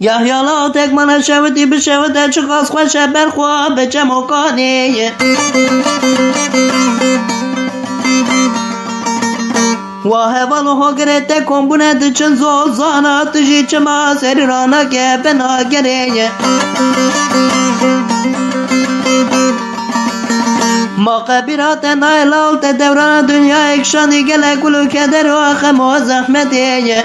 یحیالا تک من شودی بشوده چه خاص خوش برخواه به چه مکانی و هوالو ها گرته کن بونه چن زوزانا تجی چه ما سری رانا که بنا گره ما قبیرات نایلال دوران دنیا اکشانی گله گلو کدر و آخم و زحمته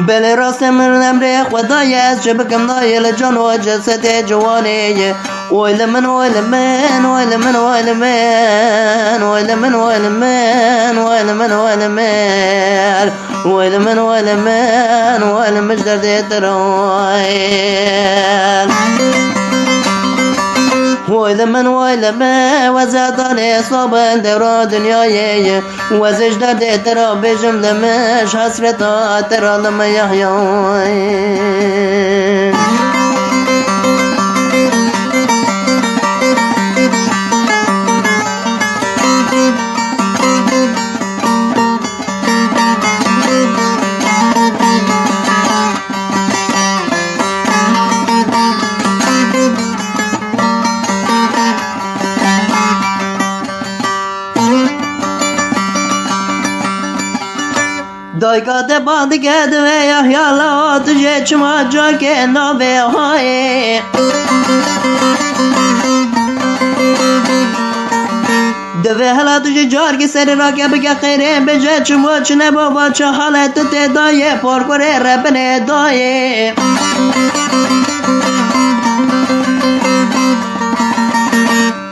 بله راست من امر خدای است چه بکم نایل جان و جسد جوانه ویل من ویل من ویل من ویل من ویل من ویل من ویل من ویل من ویل من ویل من ویل مجدر دیتران ویل من ویل من وزادان صابن دوران دنیای وزش در دیتران بجم لمش حسرتا ترا لما یحیان دایگاده باندگه دوه یحیالا تجه چما جا که نوه های دوه حالا تجه جارگی سری را که بگه خیره بجه چما چنه بابا چه حالت تدایه پرکره ربنه دایه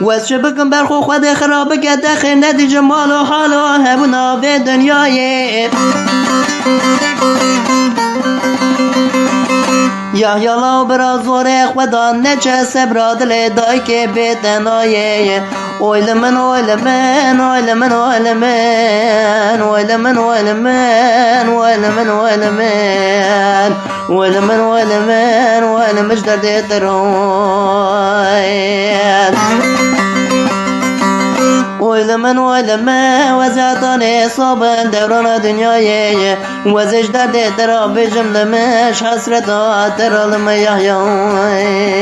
وز چه بکن برخو خود خرابه که دخیر ندی جمال و حال و همونا به دنیای یحیالا برا زور خدا نچه سبرا دل دای که بیتنایه ویل من ویل من ویل من ویل من ویل من ویل من ویل من ویل من ویل من ویل من ویل مجدر دیتران ویل من ویل من وزادان صابن دوران دنیای وزش در دیترا بجم لمش حسرتا ترا لما یحیان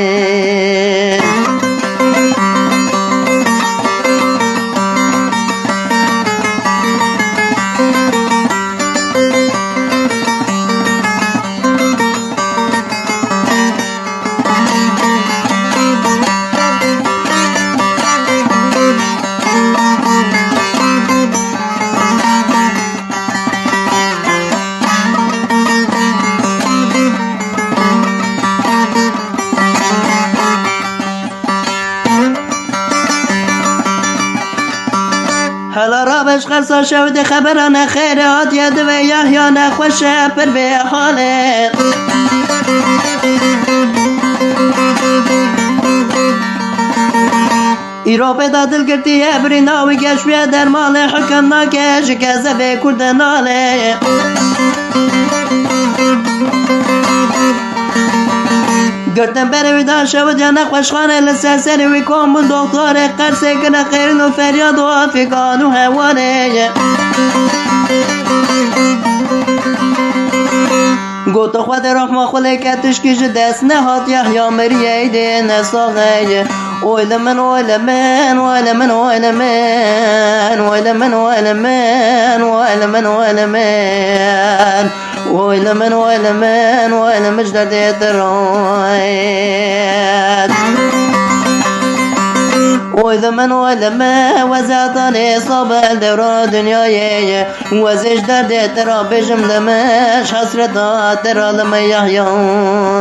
حالا را بش خرسا شود خبران خیرات ید و یحیا نخوشه پر به حاله ایرا پیدا دل گرتی ابری ناوی گشوی در مال حکم ناکش گزه به کرد ناله گردن بروی دان شود یا نخوش خانه لسرسری وی کن بون دکتر قرصه کنه خیرین و فریاد و آفیقان و هوانه گوت خود رحمه خلی کتش کش دست نهات یحیا مریه ایده نساقه ویل من ویل من ویل من ویل من ویل من ویل من ویل من ویل من ویل من ویل من ویل مجدر دیتران ویل من ویل من وزادان صابل دوران دنیای وزش در دیترا بجم لمش حسرتا ترا لما یحیان